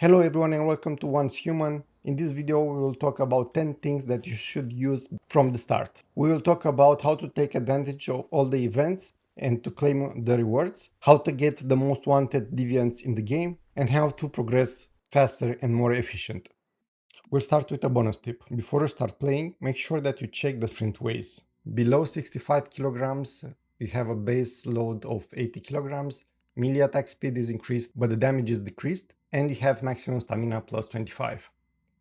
Hello everyone and welcome to Once Human. In this video we will talk about 10 things that you should use from the start. We will talk about how to take advantage of all the events and to claim the rewards, how to get the most wanted deviants in the game, and how to progress faster and more efficient. We'll start with a bonus tip. Before you start playing, make sure that you check the sprint weighs. Below 65 kilograms, you have a base load of 80 kilograms, melee attack speed is increased but the damage is decreased, and you have maximum stamina plus 25.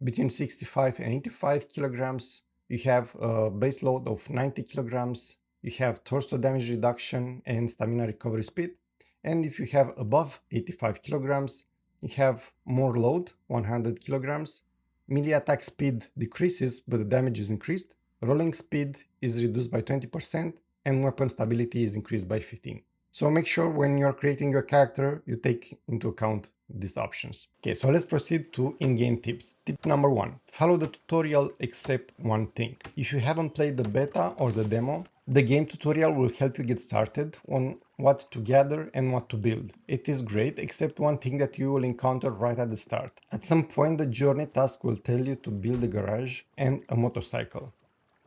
Between 65 and 85 kilograms, you have a base load of 90 kilograms, you have torso damage reduction and stamina recovery speed, and if you have above 85 kilograms, you have more load, 100 kilograms, melee attack speed decreases but the damage is increased, rolling speed is reduced by 20%, and weapon stability is increased by 15. So make sure when you're creating your character, you take into account these options. Okay, so let's proceed to in-game tips. Tip number 1, follow the tutorial except one thing. If you haven't played the beta or the demo, the game tutorial will help you get started on what to gather and what to build. It is great, except one thing that you will encounter right at the start. At some point, the journey task will tell you to build a garage and a motorcycle.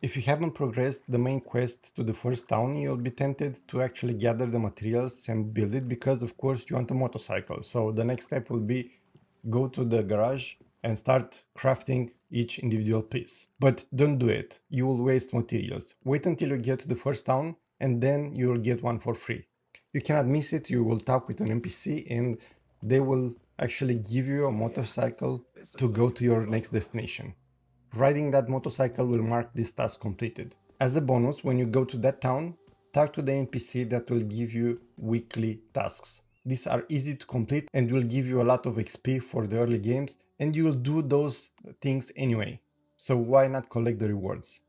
If you haven't progressed the main quest to the first town, you'll be tempted to actually gather the materials and build it because of course you want a motorcycle. So the next step will be go to the garage and start crafting each individual piece. But don't do it, you will waste materials. Wait until you get to the first town and then you will get one for free. You cannot miss it, you will talk with an NPC and they will actually give you a motorcycle to go to your next destination. Riding that motorcycle will mark this task completed. As a bonus, when you go to that town, talk to the NPC that will give you weekly tasks. These are easy to complete and will give you a lot of XP for the early games, and you will do those things anyway. So why not collect the rewards?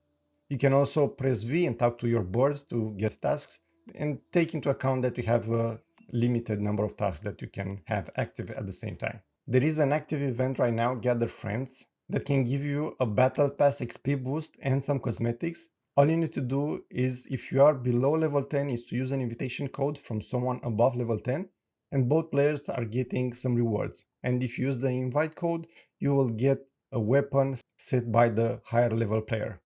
You can also press V and talk to your board to get tasks, and take into account that you have a limited number of tasks that you can have active at the same time. There is an active event right now, Gather Friends, that can give you a battle pass XP boost and some cosmetics. All you need to do is, if you are below level 10, is to use an invitation code from someone above level 10, and both players are getting some rewards. And if you use the invite code, you will get a weapon set by the higher level player.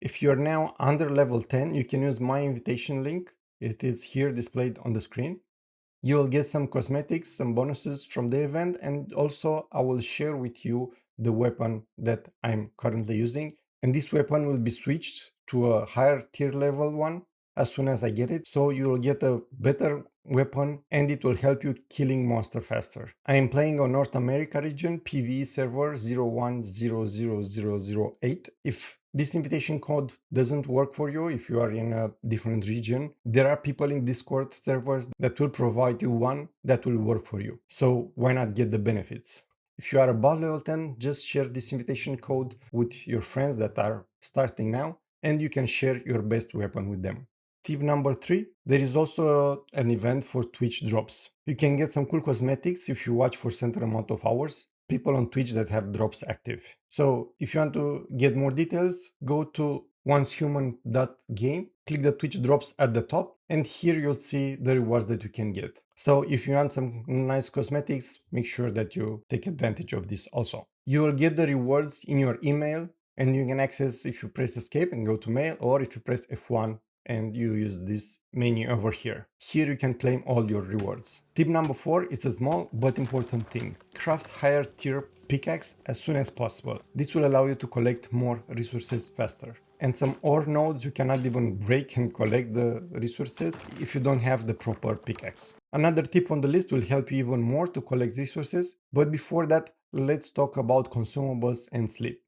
If you're now under level 10, you can use my invitation link. It is here displayed on the screen. You will get some cosmetics, some bonuses from the event, and also I will share with you the weapon that I'm currently using. And this weapon will be switched to a higher tier level one as soon as I get it. So you will get a better weapon and it will help you killing monster faster. I am playing on North America region PvE server 01000008. If this invitation code doesn't work for you, if you are in a different region, there are people in Discord servers that will provide you one that will work for you. So why not get the benefits? If you are above level 10, just share this invitation code with your friends that are starting now, and you can share your best weapon with them. Tip number 3, there is also an event for Twitch drops. You can get some cool cosmetics if you watch for certain amount of hours. People on Twitch that have drops active. So if you want to get more details, go to oncehuman.game, click the Twitch drops at the top, and here you'll see the rewards that you can get. So if you want some nice cosmetics, make sure that you take advantage of this also. You will get the rewards in your email, and you can access if you press escape and go to mail, or if you press F1 and you use this menu over here. Here you can claim all your rewards. Tip number 4 is a small but important thing. Craft higher tier pickaxe as soon as possible. This will allow you to collect more resources faster. And some ore nodes you cannot even break and collect the resources if you don't have the proper pickaxe. Another tip on the list will help you even more to collect resources, but before that, let's talk about consumables and sleep.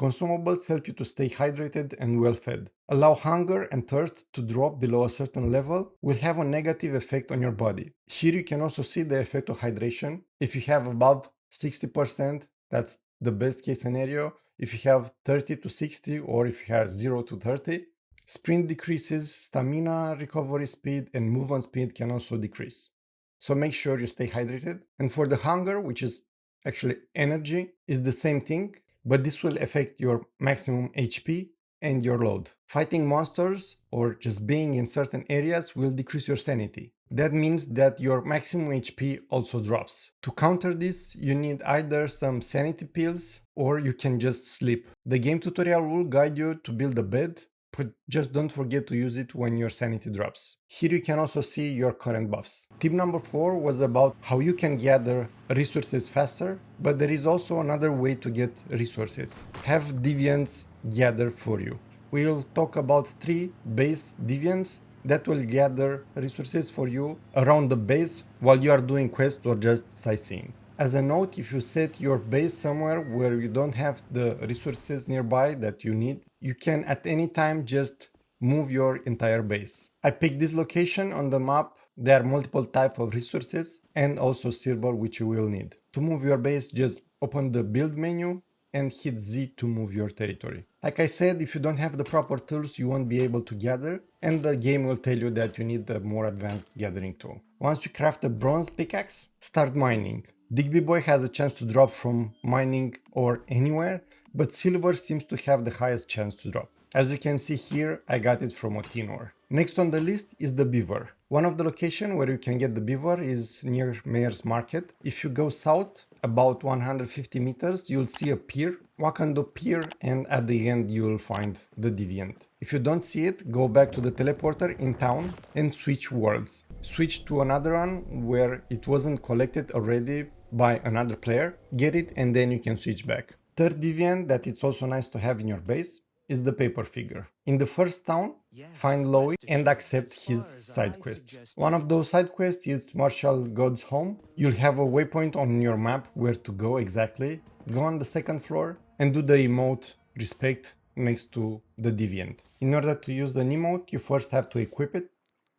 Consumables help you to stay hydrated and well fed. Allow hunger and thirst to drop below a certain level will have a negative effect on your body. Here you can also see the effect of hydration. If you have above 60%, that's the best case scenario. If you have 30 to 60, or if you have 0 to 30, sprint decreases, stamina recovery speed and movement speed can also decrease. So make sure you stay hydrated. And for the hunger, which is actually energy, is the same thing, but this will affect your maximum HP and your load. Fighting monsters or just being in certain areas will decrease your sanity. That means that your maximum HP also drops. To counter this, you need either some sanity pills or you can just sleep. The game tutorial will guide you to build a bed, but just don't forget to use it when your sanity drops. Here you can also see your current buffs. Tip number 4 was about how you can gather resources faster, but there is also another way to get resources. Have Deviants gather for you. We'll talk about 3 base Deviants that will gather resources for you around the base while you are doing quests or just sightseeing. As a note, if you set your base somewhere where you don't have the resources nearby that you need, you can at any time just move your entire base. I picked this location on the map. There are multiple types of resources and also silver which you will need. To move your base, just open the build menu and hit Z to move your territory. Like I said, if you don't have the proper tools, you won't be able to gather, and the game will tell you that you need a more advanced gathering tool. Once you craft a bronze pickaxe, start mining. Digby Boy has a chance to drop from mining or anywhere, but silver seems to have the highest chance to drop. As you can see here, I got it from a tin ore. Next on the list is the beaver. One of the locations where you can get the beaver is near Mayor's Market. If you go south about 150 meters, you'll see a pier. Walk on the pier and at the end you'll find the Deviant. If you don't see it, go back to the teleporter in town and switch worlds. Switch to another one where it wasn't collected already by another player, get it, and then you can switch back. Third Deviant that it's also nice to have in your base is the paper figure. In the first town, find Lowy and accept his side quests. One of those side quests is Martial God's home. You'll have a waypoint on your map where to go exactly. Go on the second floor and do the emote respect next to the Deviant. In order to use an emote, you first have to equip it.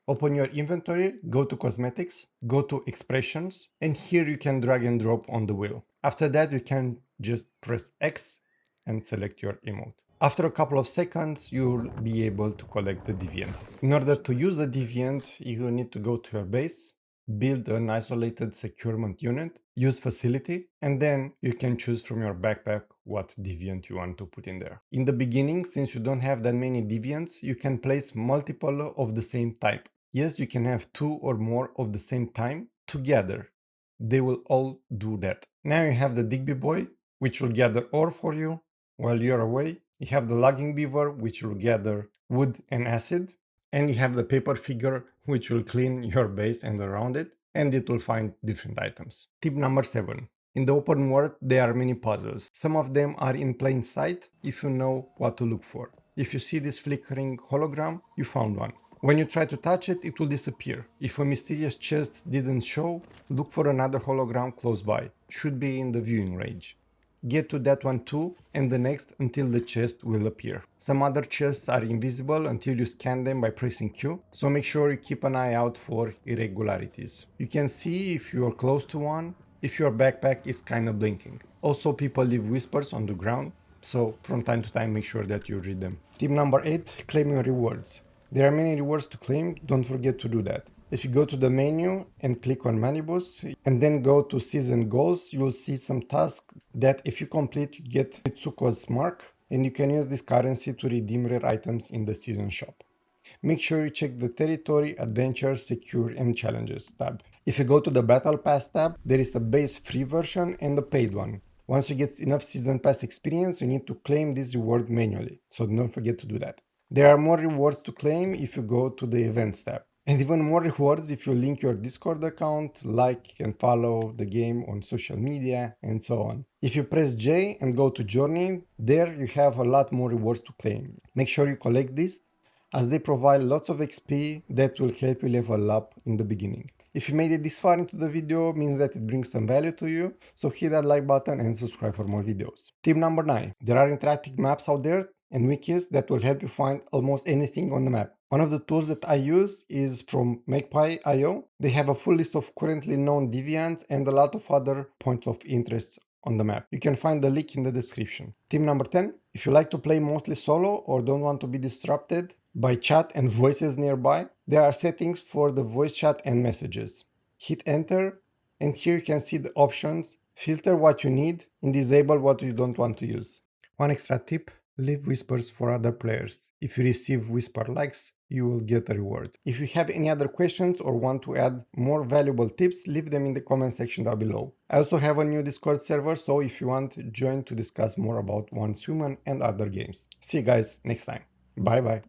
Open your inventory, go to cosmetics, go to expressions, and here you can drag and drop on the wheel. After that, you can just press X and select your emote. After a couple of seconds, you'll be able to collect the Deviant. In order to use a Deviant, you need to go to your base, build an isolated securement unit, use facility, and then you can choose from your backpack what Deviant you want to put in there. In the beginning, since you don't have that many Deviants, you can place multiple of the same type. Yes, you can have 2 or more of the same time together. They will all do that. Now you have the Digby Boy, which will gather ore for you while you're away. You have the logging beaver, which will gather wood and acid. And you have the paper figure, which will clean your base and around it, and it will find different items. Tip number 7. In the open world, there are many puzzles. Some of them are in plain sight if you know what to look for. If you see this flickering hologram, you found one. When you try to touch it, it will disappear. If a mysterious chest didn't show, look for another hologram close by. Should be in the viewing range. Get to that one too, and the next until the chest will appear. Some other chests are invisible until you scan them by pressing Q, so make sure you keep an eye out for irregularities. You can see if you are close to one, if your backpack is kinda blinking. Also, people leave whispers on the ground, so from time to time make sure that you read them. Tip number 8, claim your rewards. There are many rewards to claim, don't forget to do that. If you go to the menu and click on Manibus and then go to season goals, you will see some tasks that if you complete, you get Mitsuko's mark, and you can use this currency to redeem rare items in the season shop. Make sure you check the territory, adventure, secure, and challenges tab. If you go to the battle pass tab, there is a base free version and a paid one. Once you get enough season pass experience, you need to claim this reward manually, so don't forget to do that. There are more rewards to claim if you go to the events tab. And even more rewards if you link your Discord account, like and follow the game on social media, and so on. If you press J and go to Journey, there you have a lot more rewards to claim. Make sure you collect these, as they provide lots of XP that will help you level up in the beginning. If you made it this far into the video, means that it brings some value to you, so hit that like button and subscribe for more videos. Tip number 9. There are interactive maps out there and wikis that will help you find almost anything on the map. One of the tools that I use is from Magpie.io. They have a full list of currently known deviants and a lot of other points of interest on the map. You can find the link in the description. Tip number 10. If you like to play mostly solo or don't want to be disrupted by chat and voices nearby, there are settings for the voice chat and messages. Hit enter and here you can see the options. Filter what you need and disable what you don't want to use. One extra tip. leave whispers for other players. If you receive whisper likes, you will get a reward. If you have any other questions or want to add more valuable tips, leave them in the comment section down below. I also have a new Discord server, so if you want, join to discuss more about Once Human and other games. See you guys next time. Bye bye.